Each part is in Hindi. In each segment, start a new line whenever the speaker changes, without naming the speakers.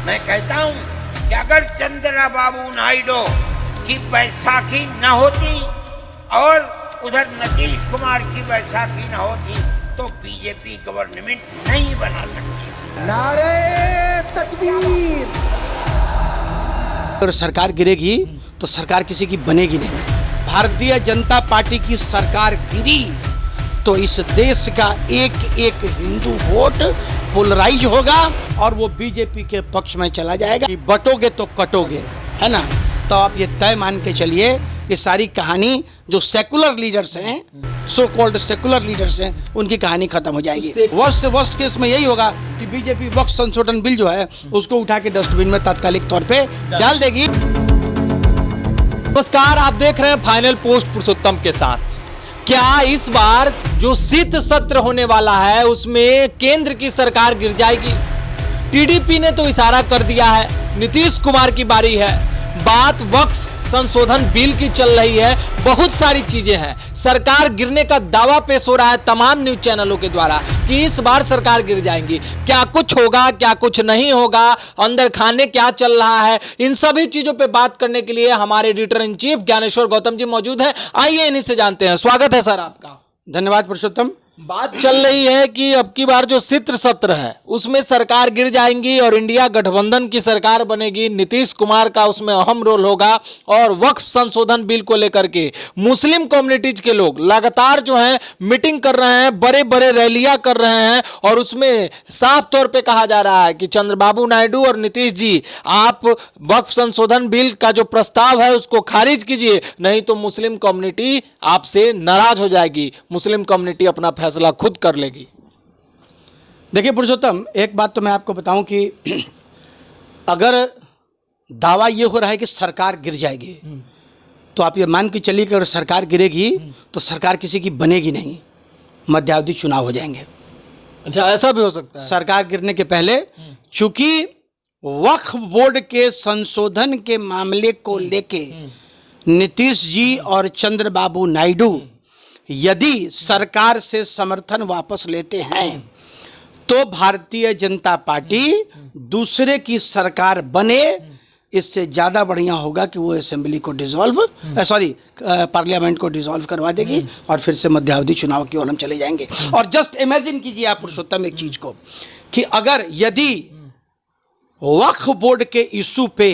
मैं कहता हूँ कि अगर चंद्रबाबू नायडू की बैसाखी न होती और उधर नीतीश कुमार की बैसाखी न होती तो बीजेपी गवर्नमेंट नहीं बना सकती।
नारे तकबीर।
अगर सरकार गिरेगी तो सरकार किसी की बनेगी नहीं। भारतीय जनता पार्टी की सरकार गिरी तो इस देश का एक एक हिंदू वोट पोलराइज होगा और वो बीजेपी के पक्ष में चला जाएगा। बटोगे तो कटोगे, है ना। तो आप ये तय मान के चलिए कि सारी कहानी जो सेकुलर लीडर्स हैं, सो कॉल्ड सेकुलर लीडर्स हैं, उनकी कहानी खत्म हो जाएगी। वर्स्ट से वर्स्ट केस में यही होगा कि बीजेपी वक्फ संशोधन बिल जो है उसको उठा के डस्टबिन में तात्कालिक तौर पे डाल देगी।
नमस्कार, आप देख रहे हैं फाइनल पोस्ट पुरुषोत्तम के साथ। क्या इस बार जो शीत सत्र होने वाला है उसमें केंद्र की सरकार गिर जाएगी? टीडीपी ने तो इशारा कर दिया है, नीतीश कुमार की बारी है। बात वक्फ संशोधन बिल की चल रही है, बहुत सारी चीजें हैं। सरकार गिरने का दावा पेश हो रहा है तमाम न्यूज चैनलों के द्वारा कि इस बार सरकार गिर जाएगी। क्या कुछ होगा, क्या कुछ नहीं होगा, अंदर खाने क्या चल रहा है, इन सभी चीजों पे बात करने के लिए हमारे editor in chief Gyaneshwar Gautam ji मौजूद हैं। आइए इन्हीं से जानते हैं। स्वागत है सर आपका।
धन्यवाद पुरुषोत्तम।
बात चल रही है कि अब की बार जो शीत सत्र है उसमें सरकार गिर जाएंगी और इंडिया गठबंधन की सरकार बनेगी। नीतीश कुमार का उसमें अहम रोल होगा और वक्फ संशोधन बिल को लेकर के मुस्लिम कम्युनिटीज के लोग लगातार जो है मीटिंग कर रहे हैं, बड़े बड़े रैलियां कर रहे हैं और उसमें साफ तौर पे कहा जा रहा है कि चंद्रबाबू नायडू और नीतीश जी, आप वक्फ संशोधन बिल का जो प्रस्ताव है उसको खारिज कीजिए, नहीं तो मुस्लिम कम्युनिटी आपसे नाराज हो जाएगी, मुस्लिम कम्युनिटी अपना फैसला खुद कर लेगी।
देखिए पुरुषोत्तम, एक बात तो मैं आपको बताऊं कि अगर दावा ये हो रहा है कि सरकार गिर जाएगी तो आप ये मान के चलिए कि अगर सरकार गिरेगी तो सरकार किसी की बनेगी नहीं, मध्यावधि चुनाव हो जाएंगे।
अच्छा, ऐसा भी हो सकता है।
सरकार गिरने के पहले, चूंकि वक्फ बोर्ड के संशोधन के मामले को लेके नीतीश जी और चंद्रबाबू नायडू यदि सरकार से समर्थन वापस लेते हैं तो भारतीय जनता पार्टी दूसरे की सरकार बने, इससे ज़्यादा बढ़िया होगा कि वो असेंबली को पार्लियामेंट को डिसॉल्व करवा देगी और फिर से मध्यावधि चुनाव की ओर हम चले जाएंगे। और जस्ट इमेजिन कीजिए आप पुरुषोत्तम एक चीज़ को कि अगर यदि वक्फ बोर्ड के इशू पे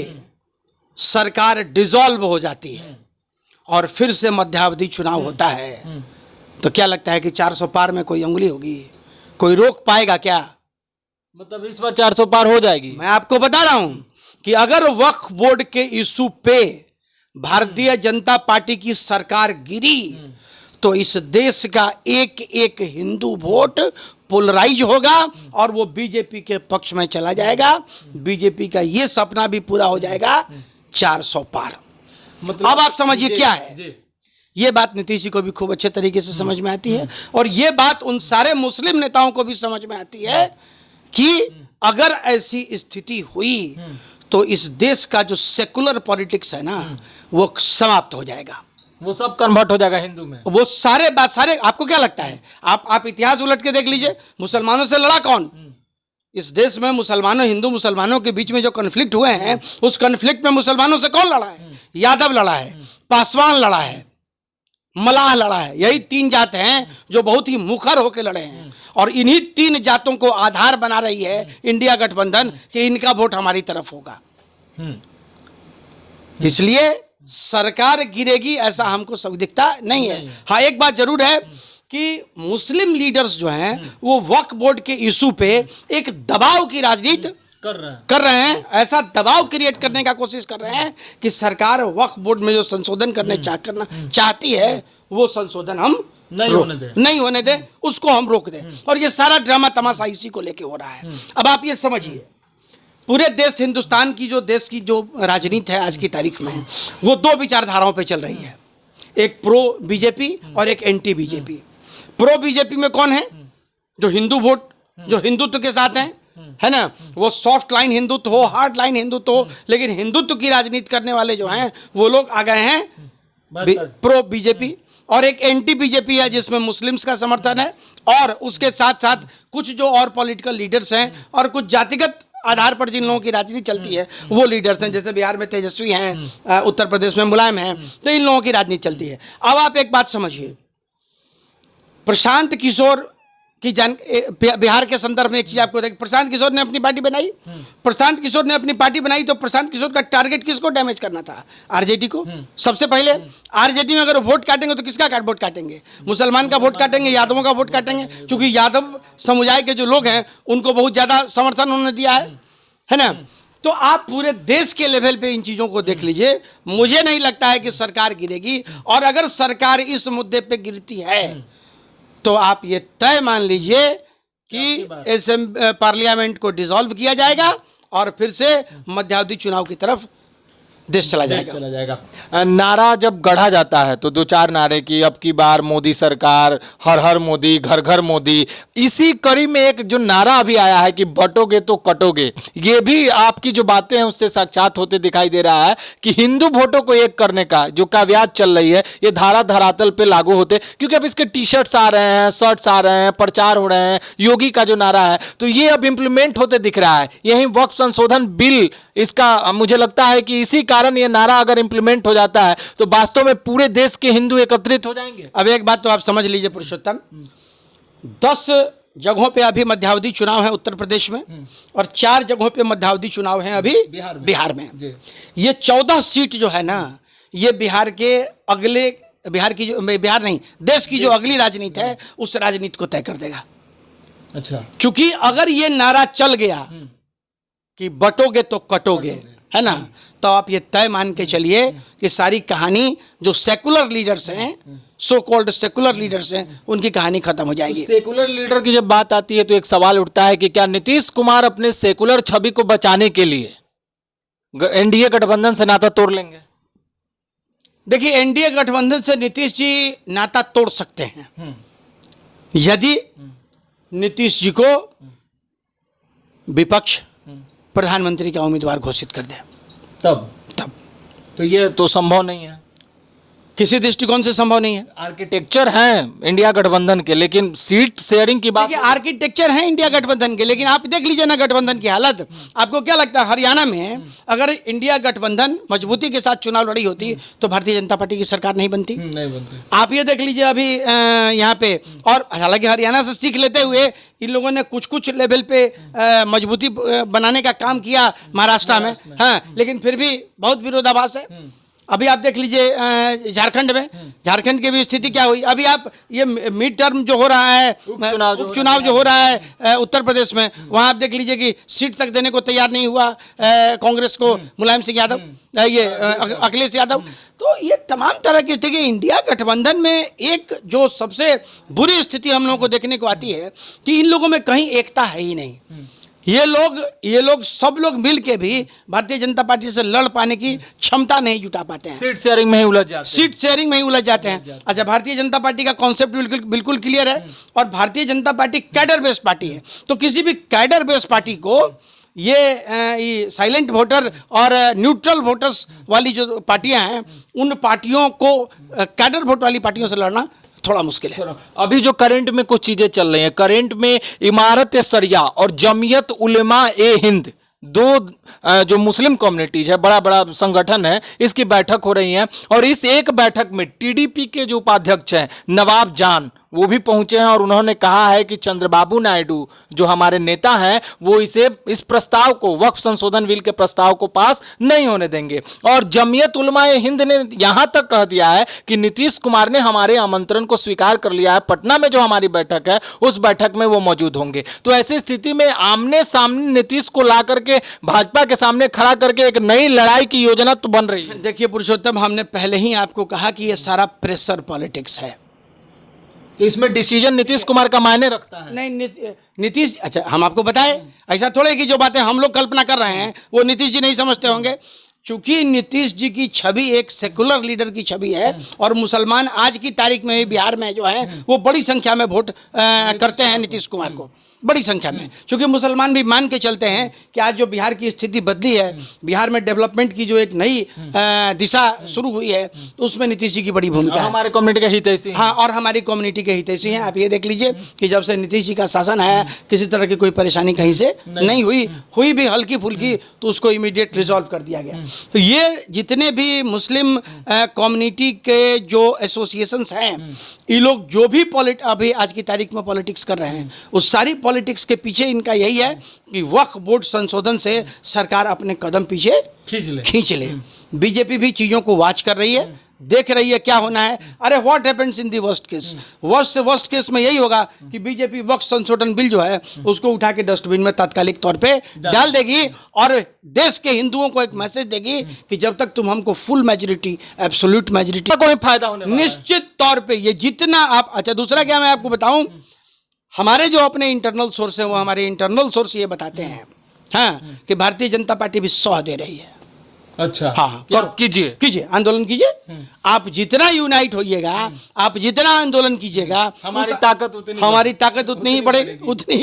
सरकार डिसॉल्व हो जाती है और फिर से मध्यावधि चुनाव होता है तो क्या लगता है कि 400 पार में कोई उंगली होगी? कोई रोक पाएगा क्या?
मतलब इस बार 400 पार हो जाएगी।
मैं आपको बता रहा हूं कि अगर वक्फ बोर्ड के इशू पे भारतीय जनता पार्टी की सरकार गिरी तो इस देश का एक एक हिंदू वोट पोलराइज होगा और वो बीजेपी के पक्ष में चला जाएगा। बीजेपी का ये सपना भी पूरा हो जाएगा, 400 पार।
मतलब
अब आप समझिए क्या है। ये बात नीतीश जी को भी खूब अच्छे तरीके से समझ में आती है और ये बात उन सारे मुस्लिम नेताओं को भी समझ में आती है कि अगर ऐसी स्थिति हुई तो इस देश का जो सेकुलर पॉलिटिक्स है ना वो समाप्त हो जाएगा,
वो सब कन्वर्ट हो जाएगा हिंदू में।
वो सारे आपको क्या लगता है? आप इतिहास उलट के देख लीजिए, मुसलमानों से लड़ा कौन? इस देश में मुसलमानों, हिंदू मुसलमानों के बीच में जो कन्फ्लिक्ट हुए हैं उस कन्फ्लिक्ट में मुसलमानों से कौन लड़ा है? यादव लड़ा है, पासवान लड़ा है, मलाह लड़ा है। यही 3 जात हैं जो बहुत ही मुखर होकर लड़े हैं और इन्हीं 3 जातों को आधार बना रही है इंडिया गठबंधन कि इनका वोट हमारी तरफ होगा। इसलिए सरकार गिरेगी ऐसा हमको सब दिखता नहीं है। हाँ, एक बात जरूर है कि मुस्लिम लीडर्स जो हैं वो वक्फ बोर्ड के इशू पे एक दबाव की राजनीति कर रहे हैं। ऐसा दबाव क्रिएट करने का कोशिश कर रहे हैं कि सरकार वक्फ बोर्ड में जो संशोधन करना चाहती है वो संशोधन हम नहीं होने दें, उसको हम रोक दें। और ये सारा ड्रामा तमाशा इसी को लेके हो रहा है। अब आप ये समझिए, पूरे देश, हिंदुस्तान की जो राजनीति है आज की तारीख में वो 2 विचारधाराओं पे चल रही है, एक प्रो बीजेपी और एक एंटी बीजेपी। प्रो बीजेपी में कौन है? जो हिंदू वोट, जो हिंदुत्व के साथ हैं, है ना। वो सॉफ्ट लाइन हिंदुत्व हो, हार्ड लाइन हिंदुत्व हो, लेकिन हिंदुत्व की राजनीति करने वाले जो हैं वो लोग आ गए हैं प्रो बीजेपी। और एक एंटी बीजेपी है जिसमें मुस्लिम्स का समर्थन है और उसके साथ साथ कुछ जो और पॉलिटिकल लीडर्स हैं और कुछ जातिगत आधार पर जिन लोगों की राजनीति चलती है वो लीडर्स हैं, जैसे बिहार में तेजस्वी हैं, उत्तर प्रदेश में मुलायम हैं, तो इन लोगों की राजनीति चलती है। अब आप एक बात समझिए, प्रशांत किशोर की बिहार के संदर्भ में एक चीज आपको देख, प्रशांत किशोर ने अपनी पार्टी बनाई, प्रशांत किशोर ने अपनी पार्टी बनाई तो प्रशांत किशोर का टारगेट किसको डैमेज करना था? आरजेडी को। सबसे पहले आरजेडी में अगर वोट काटेंगे तो किसका वोट काटेंगे? मुसलमान का वोट काटेंगे, यादवों का वोट काटेंगे, क्योंकि यादव समुदाय के जो लोग हैं उनको बहुत ज्यादा समर्थन उन्होंने दिया है ना। तो आप पूरे देश के लेवल पे इन चीजों को देख लीजिए, मुझे नहीं लगता है कि सरकार गिरेगी, और अगर सरकार इस मुद्दे पे गिरती है तो आप ये तय मान लीजिए कि पार्लियामेंट को डिसॉल्व किया जाएगा और फिर से मध्यावधि चुनाव की तरफ देश चला जाएगा।
नारा जब गढ़ा जाता है तो दो चार नारे की, अब की बार मोदी सरकार, हर हर मोदी, घर घर मोदी, इसी कड़ी में एक जो नारा अभी आया है कि बटोगे तो कटोगे, ये भी आपकी जो बातें हैं उससे साक्षात होते दिखाई दे रहा है कि हिंदू वोटों को एक करने का जो काव्यात चल रही है ये धारा धरातल पे लागू होते, क्योंकि अब इसके टी शर्ट्स आ रहे हैं, शर्ट्स आ रहे हैं, प्रचार हो रहे हैं, योगी का जो नारा है तो ये अब इम्प्लीमेंट होते दिख रहा है। यही वक्फ संशोधन बिल, इसका मुझे लगता है कि इसी कारण ये नारा अगर इंप्लीमेंट हो जाता है तो वास्तव में पूरे देश के हिंदू एकत्रित हो जाएंगे।
अब एक बात तो आप समझ लीजिए पुरुषोत्तम, 10 जगहों पे अभी मध्यावधि चुनाव है उत्तर प्रदेश में, और 4 जगहों पे मध्यावधि चुनाव है अभी बिहार में। ये 14 सीट जो है ना, ये बिहार के अगले, बिहार की जो, बिहार नहीं, देश की जो अगली राजनीति है उस राजनीति को तय कर देगा।
अच्छा,
क्योंकि अगर ये नारा चल गया कि बटोगे तो कटोगे, है ना, तो आप ये तय मान के चलिए कि सारी कहानी जो सेकुलर लीडर्स हैं, सो कॉल्ड सेकुलर लीडर्स हैं, उनकी कहानी खत्म हो जाएगी।
सेकुलर लीडर की जब बात आती है तो एक सवाल उठता है कि क्या नीतीश कुमार अपने सेकुलर छवि को बचाने के लिए एनडीए गठबंधन से नाता तोड़ लेंगे?
देखिए, एनडीए गठबंधन से नीतीश जी नाता तोड़ सकते हैं यदि नीतीश जी को विपक्ष प्रधानमंत्री का उम्मीदवार घोषित कर दे, तब
तो ये तो संभव नहीं है,
किसी दृष्टिकोण से संभव नहीं है।
आर्किटेक्चर हैं इंडिया गठबंधन के, लेकिन सीट शेयरिंग की बात,
आर्किटेक्चर है इंडिया गठबंधन के, लेकिन आप देख लीजिए ना गठबंधन की हालत। आपको क्या लगता है, हरियाणा में अगर इंडिया गठबंधन मजबूती के साथ चुनाव लड़ी होती तो भारतीय जनता पार्टी की सरकार नहीं बनती?
नहीं बनती।
आप ये देख लीजिए अभी यहाँ पे, और हालांकि हरियाणा से सीख लेते हुए इन लोगों ने कुछ कुछ लेवल पे मजबूती बनाने का काम किया महाराष्ट्र में, हाँ, लेकिन फिर भी बहुत विरोधाभास है। अभी आप देख लीजिए झारखंड में, झारखंड की भी स्थिति क्या हुई। अभी आप ये मिड टर्म जो हो रहा है, उपचुनाव जो हो रहा है उत्तर प्रदेश में, वहाँ आप देख लीजिए कि सीट तक देने को तैयार नहीं हुआ कांग्रेस को मुलायम सिंह यादव, ये अखिलेश यादव। तो ये तमाम तरह की स्थिति, इंडिया गठबंधन में एक जो सबसे बुरी स्थिति हम लोगों को देखने को आती है कि इन लोगों में कहीं एकता है ही नहीं। ये लोग सब लोग मिल के भी भारतीय जनता पार्टी से लड़ पाने की क्षमता नहीं जुटा पाते हैं।
सीट शेयरिंग में ही उलझ जाते हैं। अच्छा, भारतीय जनता पार्टी का कॉन्सेप्ट बिल्कुल क्लियर है, और Bharatiya Janata party cadre based party है, तो किसी भी कैडर बेस्ड पार्टी को ये साइलेंट वोटर और न्यूट्रल वोटर्स वाली जो पार्टियां हैं, उन पार्टियों को कैडर वोट वाली पार्टियों से लड़ना थोड़ा मुश्किल है। अभी जो करंट में कुछ चीजें चल रही हैं, करंट में इमारत सरिया और जमीयत उलेमा ए हिंद, दो जो मुस्लिम कम्युनिटीज है, बड़ा बड़ा संगठन है, इसकी बैठक हो रही है, और इस एक बैठक में टीडीपी के जो उपाध्यक्ष हैं नवाब जान, वो भी पहुंचे हैं, और उन्होंने कहा है कि चंद्रबाबू नायडू जो हमारे नेता हैं वो इस प्रस्ताव को, वक्फ संशोधन बिल के प्रस्ताव को पास नहीं होने देंगे। और जमीयत उलमा ए हिंद ने यहां तक कह दिया है कि नीतीश कुमार ने हमारे आमंत्रण को स्वीकार कर लिया है, पटना में जो हमारी बैठक है उस बैठक में वो मौजूद होंगे। तो ऐसी स्थिति में आमने सामने नीतीश को ला करके भाजपा के सामने खड़ा करके एक नई लड़ाई की योजना तो बन रही है।
देखिए पुरुषोत्तम, हमने पहले ही आपको कहा कि ये सारा प्रेशर पॉलिटिक्स है,
इसमें डिसीजन नीतीश कुमार का मायने रखता है।
नहीं, नीतीश, अच्छा हम आपको बताएं, ऐसा थोड़े कि जो बातें हम लोग कल्पना कर रहे हैं वो नीतीश जी नहीं समझते होंगे। चूंकि नीतीश जी की छवि एक सेकुलर लीडर की छवि है, और मुसलमान आज की तारीख में भी बिहार में जो है वो बड़ी संख्या में वोट करते हैं नीतीश कुमार को, बड़ी संख्या में, क्योंकि मुसलमान भी मान के चलते हैं कि आज जो बिहार की स्थिति बदली है, बिहार में डेवलपमेंट की जो एक नई दिशा शुरू हुई है, तो उसमें नीतीश जी की बड़ी भूमिका है।
हमारे कम्युनिटी के हितैषी।
हाँ, और हमारी कम्युनिटी के हितैषी हैं। आप ये देख लीजिए कि जब से नीतीश जी का शासन आया, किसी तरह की कोई परेशानी कहीं से नहीं हुई भी हल्की फुल्की तो उसको इमीडिएट रिजॉल्व कर दिया गया। तो ये जितने भी मुस्लिम कम्युनिटी के जो एसोसिएशंस हैं, ये लोग जो भी अभी आज की तारीख में पॉलिटिक्स कर रहे हैं, उस सारी पॉलिटिक्स के पीछे इनका यही है कि वक्फ बोर्ड संशोधन से सरकार अपने कदम पीछे खींच ले। बीजेपी भी चीज़ों को वॉच कर रही है, देख रही है क्या होना है। अरे what happens in the worst case, worst से वर्स्ट केस में यही होगा कि बीजेपी वक्फ संशोधन बिल जो है उसको उठा के डस्टबिन में तात्कालिक तौर पे डाल देगी और देश के हिंदुओं को एक मैसेज देगी कि जब तक तुम हमको फुल मेजोरिटी, एब्सोल्यूट मेजोरिटी,
कोई फायदा होने वाला है।
निश्चित तौर पे ये जितना आप, अच्छा दूसरा क्या मैं आपको बताऊं, हमारे जो अपने इंटरनल सोर्स हैं, वो हमारे इंटरनल सोर्स ये बताते हैं हाँ कि भारतीय जनता पार्टी भी 100 दे रही है।
अच्छा,
हाँ,
कीजिए
आंदोलन कीजिए। आप जितना यूनाइट होइएगा, आप जितना आंदोलन कीजिएगा,
हमारी ताकत
उतनी ही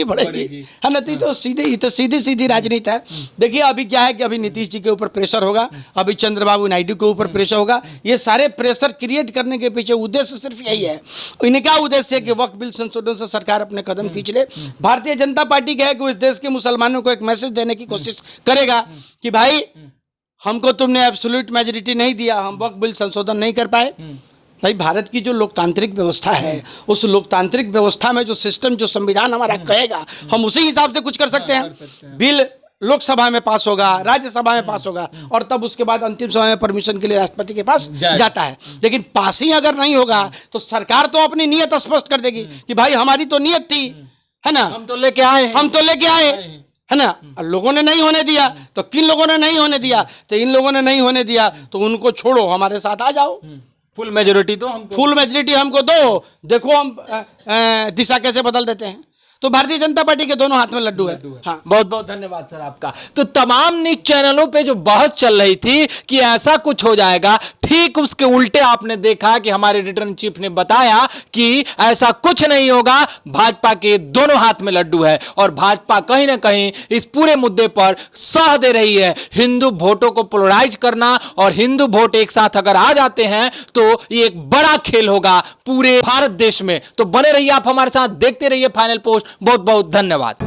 बढ़ेगी, है ना। तो सीधी राजनीति है। देखिए अभी क्या है कि अभी नीतीश जी के ऊपर प्रेशर होगा, अभी चंद्रबाबू नायडू के ऊपर प्रेशर होगा। ये सारे प्रेशर क्रिएट करने के पीछे उद्देश्य सिर्फ यही है। इनका उद्देश्य है कि वक्फ बिल संशोधन से सरकार अपने कदम खींच ले। भारतीय जनता पार्टी क्या है कि इस देश के मुसलमानों को एक मैसेज देने की कोशिश करेगा कि भाई हमको तुमने एब्सोल्यूट मेजोरिटी नहीं दिया, हम वक्फ बिल संशोधन नहीं कर पाए। भाई भारत की जो लोकतांत्रिक व्यवस्था है, उस लोकतांत्रिक व्यवस्था में जो सिस्टम, जो संविधान हमारा कहेगा, हम उसी हिसाब से कुछ कर सकते हैं। बिल लोकसभा में पास होगा, राज्यसभा में पास होगा और तब उसके बाद अंतिम समय में परमिशन के लिए राष्ट्रपति के पास जाता है। लेकिन पास ही अगर नहीं होगा तो सरकार तो अपनी नीयत स्पष्ट कर देगी कि भाई हमारी तो नीयत थी, है ना, हम तो लेके आए, है ना। लोगों ने नहीं होने दिया, तो किन लोगों ने नहीं होने दिया? तो इन लोगों ने नहीं होने दिया, तो उनको छोड़ो, हमारे साथ आ जाओ।
फुल मेजोरिटी
हमको दो, देखो हम दिशा कैसे बदल देते हैं। तो भारतीय जनता पार्टी के दोनों हाथ में लड्डू है। हाँ,
बहुत बहुत धन्यवाद सर आपका। तो तमाम न्यूज चैनलों पे जो बहस चल रही थी कि ऐसा कुछ हो जाएगा, ठीक उसके उल्टे आपने देखा कि हमारे एडिटर इन चीफ ने बताया कि ऐसा कुछ नहीं होगा। भाजपा के दोनों हाथ में लड्डू है और भाजपा कहीं ना कहीं इस पूरे मुद्दे पर सह दे रही है। हिंदू वोटों को पोलराइज करना और हिंदू वोट एक साथ अगर आ जाते हैं तो ये एक बड़ा खेल होगा पूरे भारत देश में। तो बने रहिए आप हमारे साथ, देखते रहिए फाइनल पोस्ट। बहुत बहुत धन्यवाद।